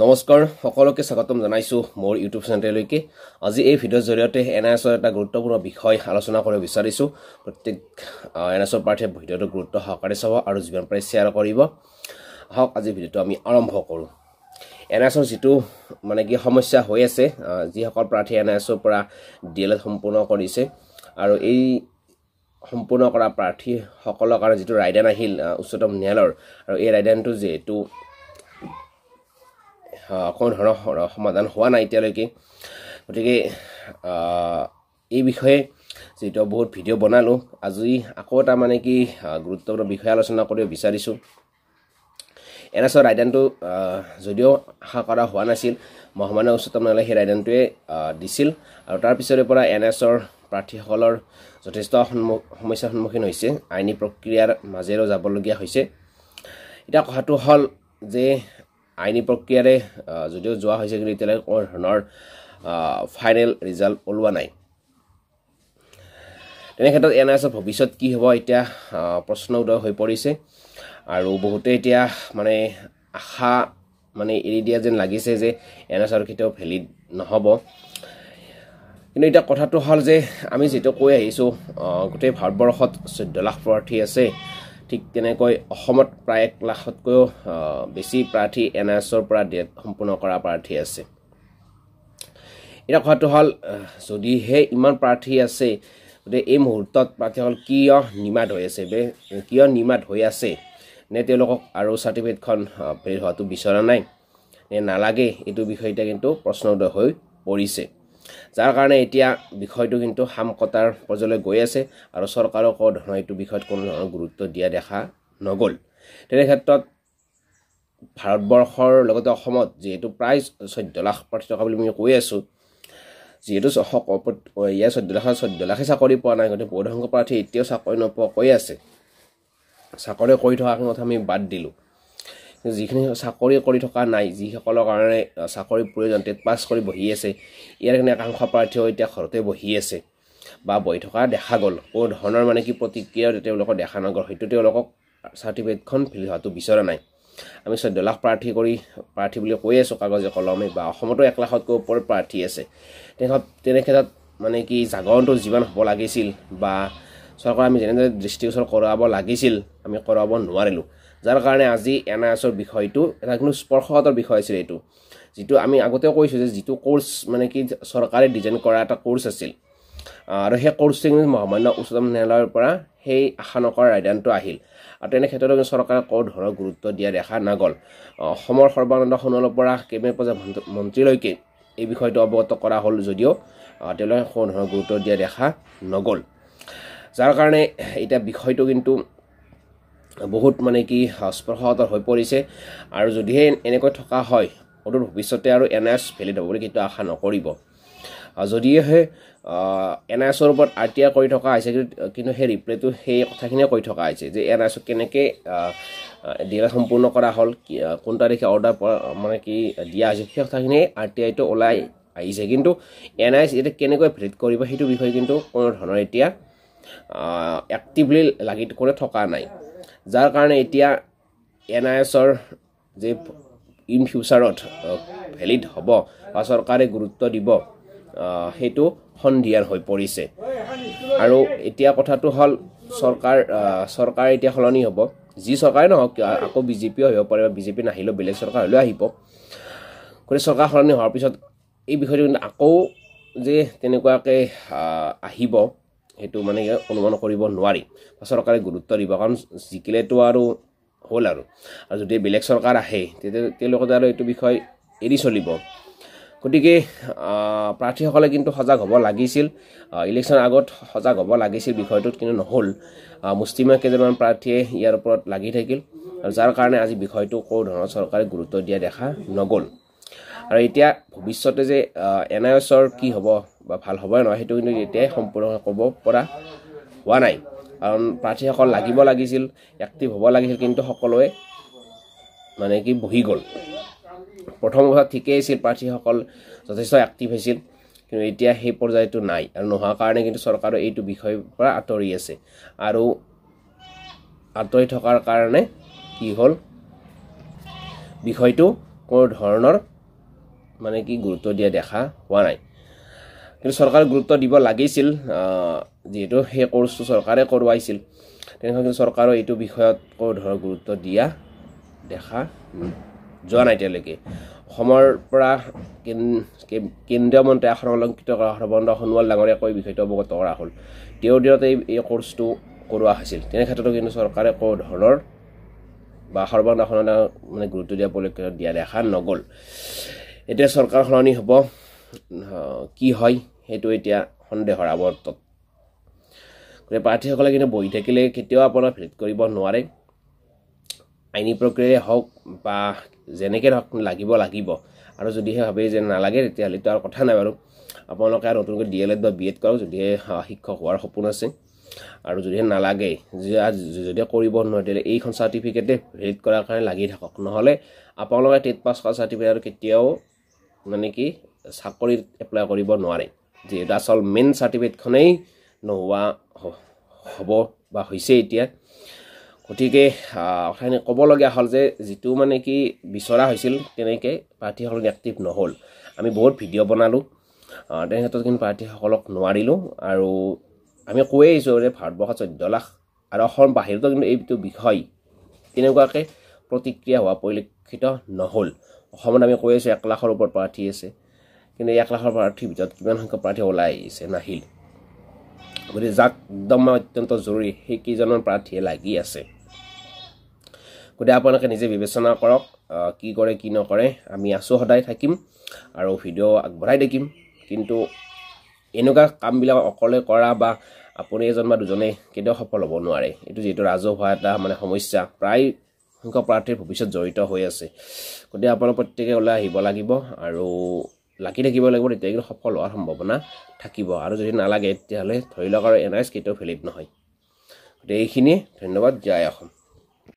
নমস্কাৰ সকলোকে স্বাগতম জনাইছো মোৰ ইউটিউব চেনেললৈকে আজি এই ভিডিঅ'ৰ জৰিয়তে এনআইএছৰ এটা গুৰুত্বপূৰ্ণ বিষয় আলোচনা কৰিব বিচাৰিছো প্ৰত্যেক এনআইএছৰ পাৰ্টিয়ে ভিডিঅ'টো গুৰুত্ব সহকাৰে চাব আৰু যিমান পাৰে শ্বেয়াৰ কৰিব আহক আজি ভিডিঅ'টো আমি আৰম্ভ কৰোঁ এনআইএছৰ যেটো মানে কি সমস্যা হৈ আছে যি সকল প্ৰাৰ্থী এনআইএছৰ পৰা ডিএলএড সম্পূৰ্ণ কৰিছে আৰু এই সম্পূৰ্ণ কৰা প্ৰাৰ্থী সকলৰ কাৰণে যেটো ৰায়দান আহিল উচ্চতম ন্যায়ালয়ৰ আৰু এই ৰায়দানটো যেটো কোন ধৰণৰ সমাধান হোৱা নাই এতিয়ালৈকে গতিকে এই বিষয়ে যেটো বহুত ভিডিঅ' বনালো আজি আকৌ এটা মানে কি গুৰুত্বপূৰ্ণ বিষয় আলোচনা কৰিব বিচাৰিছো এনআইএছৰ ৰায়দানটো যদিও আশা কৰা হোৱা নাছিল মহামান্য উচ্চতম ন্যায়ালয়ে সেই ৰায়দানটোৱে দিছিল আৰু তাৰ পিছৰে পৰা এনআইএছৰ প্ৰাৰ্থীসকলৰ যথেষ্ট সমস্যাৰ সন্মুখীন হৈছে আইনী প্ৰক্ৰিয়াৰ মাজেৰে যাবলগীয়া হৈছে এটা কথাটো হল যে আইনী প্ৰক্ৰিয়াৰে যদিও যোৱা হৈছে কিন্তু এতিয়ালৈ কোনো ধৰণৰ ফাইনেল ৰিজাল্ট ওলোৱা নাই তেনে ক্ষেত্ৰত এনআইএছৰ ভৱিষ্যত কি হ'ব এতিয়া প্ৰশ্ন উদয় হৈ পৰিছে আৰু বহুতে এতিয়া মানে আশা মানে এৰি দিয়া যেন লাগিছে যে এনআইএছৰ কেতিয়াও ভেলিড নহ'ব কিন্তু এটা কথাটো হল যে আমি যেটো কৈ আহিছো গোটেই ভাৰতবৰ্ষত 14 লাখ প্ৰাৰ্থী আছে ঠিক তেনেকৈ অসমত প্ৰায় 1 লাখতকৈ বেছি প্ৰাৰ্থী এনআইএছৰ পৰা ডিএলএড সম্পূৰ্ণ কৰা প্ৰাৰ্থী আছে এটা কথাটো হল যদি হে ইমান প্ৰাৰ্থী আছে গতে এই মুহূৰ্তত প্ৰাৰ্থীসকল কিয় নিমাত হৈ আছে কিয় নিমাত হৈ আছে নে তেওঁলোকক আৰু সাৰ্টিফিকেটখন ভেলিড হোৱাটো বিচৰা নাই নে নালাগে এইটো বিষয়টা কিন্তু প্ৰশ্ন উদয় হৈ পৰিছে যাৰ কাৰণে এতিয়া বিষয়টো কিন্তু হামকটাৰ পৰ্যায়লৈ গৈ আছে আৰু চৰকাৰৰ কোনো ধৰণৰ এইটো বিষয়ত কোনো ধৰণৰ গুৰুত্ব দিয়া দেখা নগল তেনে ক্ষেত্ৰত ভাৰতবৰ্ষৰ লগতে অসমত যেটো প্ৰায় 14 লাখ প্ৰাৰ্থী থকা বুলি মই কৈ আছো যেটো ইয়া 14 লাখ চাকৰি পোৱা নাই গতে বহু সংখ্যক প্ৰাৰ্থী এতিয়াও চাকৰি নোপোৱা কৈ আছে চাকৰি কৰি থকা কথা আমি বাদ দিলো যিখিনি চাকৰি কৰি থকা নাই যিসকলৰ কাৰণে চাকৰি প্ৰয়োজন টেট পাছ কৰি বহি আছে ইয়াৰ কাৰণে একাংশ প্ৰাৰ্থী এতিয়া ঘৰতে বহি আছে বা বহি থকা দেখা গল কোনো ধৰণৰ মানে কি প্ৰতিক্ৰিয়া তেওঁলোকক দেখা নগল হয়তো তেওঁলোকক সাৰ্টিফিকেটখন ভেলিড হোৱাটো বিচৰা নাই আমি 14 লাখ প্ৰাৰ্থী বুলি কৈ আছো কাগজে কলমে বা অসমতো 1 লাখতকৈ ওপৰ প্ৰাৰ্থী আছে তেনে ক্ষেত্ৰত মানে কি জাগৰণটো যিমান হ'ব লাগিছিল বা চৰকাৰ আমি যেনে দৃষ্টিগোচৰ কৰাব লাগিছিল আমি কৰাব নোৱাৰিলো যাৰ কাৰণে আজি এনআইএছৰ বিষয়টো এটা কোনো স্পৰ্শকাতৰ বিষয় আছিল এইটো যেটো আমি আগতে কৈছো যে যেটো কোৰ্স মানে কি চৰকাৰে ডিজাইন কৰা এটা কোৰ্স আছিল আৰু সেই কোৰ্সটো মহামান্য উচ্চতম ন্যায়ালয়ৰ পৰা সেই আশা নকৰা ৰায়দানটো আহিল আৰু তেনে ক্ষেত্ৰত চৰকাৰে কোনো ধৰণৰ গুৰুত্ব দিয়া দেখা নগল অসমৰ সৰ্বানন্দ সোণোৱালৰ পৰা কেবিনেট পৰ্যায়ৰ মন্ত্ৰীলৈকে এই বিষয়টো অৱগত কৰা হল যদিও তেওঁলোকে কোনো ধৰণৰ গুৰুত্ব দিয়া দেখা নগল যাৰ কাৰণে এটা বিষয়টো কিন্তু বহুত মানে কি স্পৰ্শকাতৰ হৈ পৰিছে আৰু যদিহে এনেকৈ থকা হয় অদূৰ ভৱিষ্যতে আৰু এনআইএছ ভেলিড হ'ব বুলি কিন্তু আশা নকৰিব যদিহে এনআইএছৰ ওপৰত আৰটিআই কৰি থকা হৈছে কিন্তু সেই ৰিপ্লেটো সেই কথাখিনিয়ে কৈ থকা হৈছে যে এনআইএছ কেনেকৈ ডিএলএড সম্পূৰ্ণ কৰা হল কোন তাৰিখে অৰ্ডাৰ মানে কি দিয়া হৈছে সেই কথাখিনি আৰটিআইটো ওলাই আহিছে কিন্তু এনআইএছ এতিয়া কেনেকৈ ভেলিড কৰিব সেইটো বিষয় কিন্তু কোনো ধৰণৰ এতিয়া এক্টিভলি লাগি কৰি থকা নাই যাৰ কাৰণে এতিয়া এনআইএছৰ যে ইন ফিউচাৰত ভেলিড হ'ব বা চৰকাৰে গুৰুত্ব দিব সেইটো সন্ধিয়াৰ হৈ পৰিছে আৰু এতিয়া কথাটো হল চৰকাৰ এতিয়া সলনি হ'ব যি চৰকাৰে নহওক আকৌ বিজেপিও আহিব পাৰে বা বিজেপি নাহিলেও বেলেগ চৰকাৰ হ'লেও আহিব গতিকে চৰকাৰ সলনি হোৱাৰ পিছত এই বিষয়টো কিন্তু আকৌ যে তেনেকুৱাকৈ আহিব সেইটো মানে অনুমান কৰিব নোৱাৰি চৰকাৰে গুৰুত্ব দিব কাৰণ জিকিলেতো আৰু হ'ল আৰু যদি বেলেগ চৰকাৰ আহে তেতিয়া তেওঁলোকে আৰু এইটো বিষয় এৰি চলিব গতিকে প্ৰাৰ্থীসকলে কিন্তু সজাগ হ'ব লাগিছিল ইলেকশ্যন আগত সজাগ হ'ব লাগিছিল বিষয়টোত কিন্তু নহ'ল মুষ্টিমেয় কেইজনমান প্ৰাৰ্থীয়ে ইয়াৰ ওপৰত লাগি থাকিল আৰু যাৰ কাৰণে আজি বিষয়টো কোনো ধৰণৰ চৰকাৰে গুৰুত্ব দিয়া দেখা নগল আৰু এতিয়া ভৱিষ্যতে যে এনআইএছৰ কি হ'ব বা ভাল হ'ব নহয় সেইটো কিন্তু এতিয়াই সম্পূৰ্ণ ক'ব পৰা হোৱা নাই কাৰণ প্ৰাৰ্থীসকল লাগিব লাগিছিল এক্টিভ হ'ব লাগিছিল কিন্তু সকলোৱে মানে কি বহি গ'ল প্ৰথম অৱস্থাত ঠিকেই আছিল প্ৰাৰ্থীসকল যথেষ্ট এক্টিভ হৈছিল কিন্তু এতিয়া সেই পৰ্যায়টো নাই আৰু নোহোৱাৰ কাৰণে কিন্তু চৰকাৰে এইটো বিষয়ৰ পৰা আঁতৰি আছে আৰু আঁতৰি থকাৰ কাৰণে কি হ'ল বিষয়টো কোনো ধৰণৰ মানে কি গুৰুত্ব দিয়া দেখা হোৱা নাই কিন্তু চৰকাৰে গুৰুত্ব দিব লাগিছিল যেহেতু সেই কোৰ্সটো চৰকাৰে কৰোৱাইছিল তেনেকৈ কিন্তু চৰকাৰৰ এইটো বিষয়ত কোনো ধৰণৰ গুৰুত্ব দিয়া দেখা যোৱা নাই এতিয়ালৈকে অসমৰ পৰা কেন্দ্ৰীয় মন্ত্ৰী আসন অলংকৃত কৰা সৰ্বানন্দ সোণোৱাল ডাঙৰীয়া কৈ বিষয়টো অৱগত কৰা হ'ল তেওঁৰ দিনতে এই কোৰ্সটো কৰোৱা হৈছিল তেনে ক্ষেত্ৰতো কিন্তু চৰকাৰে কোনো ধৰণৰ বা সৰ্বানন্দ সোণোৱাল মানে গুৰুত্ব দিয়া পৰিলক্ষিত দিয়া দেখা নগ'ল এতিয়া চৰকাৰ সলনি হ'ব কি হয় সেইটো এতিয়া সন্দেহৰ আৱৰ্তত গতিকে প্ৰাৰ্থীসকলে কিন্তু বহি থাকিলে কেতিয়াও আপোনাৰ ভিজিট কৰিব নোৱাৰে আইনী প্ৰক্ৰিয়াই হওক বা যেনেকৈ হওক লাগিব আৰু যদিহে ভাবে যে নালাগে তেতিয়াহ'লেতো আৰু কথা নাই বাৰু আপোনালোকে আৰু নতুনকৈ DLED বা BEd কৰক যদিহে শিক্ষক হোৱাৰ সপোন আছে আৰু যদিহে নালাগে যদি কৰিব নোৱাৰে তেতিয়াহ'লে এইখন চাৰ্টিফিকেটে ভেলিড কৰাৰ কাৰণে লাগি থাকক নহ'লে আপোনালোকে টেট পাছ কৰা চাৰ্টিফিকেট কেতিয়াও মানে কি চাকৰিত এপ্লাই কৰিব নোৱাৰে যিহেতু আচল মেইন চাৰ্টিফিকেটখনেই নোহোৱা হ'ব বা হৈছে এতিয়া গতিকে কথাখিনি ক'বলগীয়া হ'ল যে যিটো মানে কি বিচৰা হৈছিল তেনেকৈ প্ৰাৰ্থীসকল এক্টিভ নহ'ল আমি বহুত ভিডিঅ' বনালোঁ তেনে ক্ষেত্ৰত কিন্তু প্ৰাৰ্থীসকলক নোৱাৰিলোঁ আৰু আমি কৈয়ে আহিছোঁ যে ভাৰতবৰ্ষত 14 লাখ আৰু অসম বাহিৰতো কিন্তু এইটো বিষয় তেনেকুৱাকৈ প্ৰতিক্ৰিয়া হোৱা পৰিলক্ষিত নহ'ল অসমত আমি কৈ আছোঁ 1 লাখৰ ওপৰত প্ৰাৰ্থী আছে কিন্তু 1 লাখৰ প্ৰাৰ্থীৰ ভিতৰত কিমান সংখ্যক প্ৰাৰ্থী ওলাই আহিছে নাহিল গতিকে যাক একদম অত্যন্ত জৰুৰী সেই কেইজনমান প্ৰাৰ্থীয়ে লাগি আছে গতিকে আপোনালোকে নিজে বিবেচনা কৰক কি কৰে কি নকৰে আমি আছোঁ সদায় থাকিম আৰু ভিডিঅ' আগবঢ়াই দেখিম কিন্তু এনেকুৱা কামবিলাক অকলে কৰা বা আপুনি এজন বা দুজনে কেতিয়াও সফল হ'ব নোৱাৰে এইটো যিহেতু ৰাজহুৱা এটা মানে সমস্যা প্ৰায় সংখ্যক প্ৰাৰ্থীৰ ভৱিষ্যত জড়িত হৈ আছে গতিকে আপোনালোক প্ৰত্যেকে ওলাই আহিব লাগিব আৰু লাগি থাকিব লাগিব তেতিয়া কিন্তু সফল হোৱাৰ সম্ভাৱনা থাকিব আৰু যদি নালাগে তেতিয়াহ'লে ধৰি লওক আৰু NIS কেতিয়াও ভেলিড নহয় গতিকে এইখিনিয়ে ধন্যবাদ জয় অসম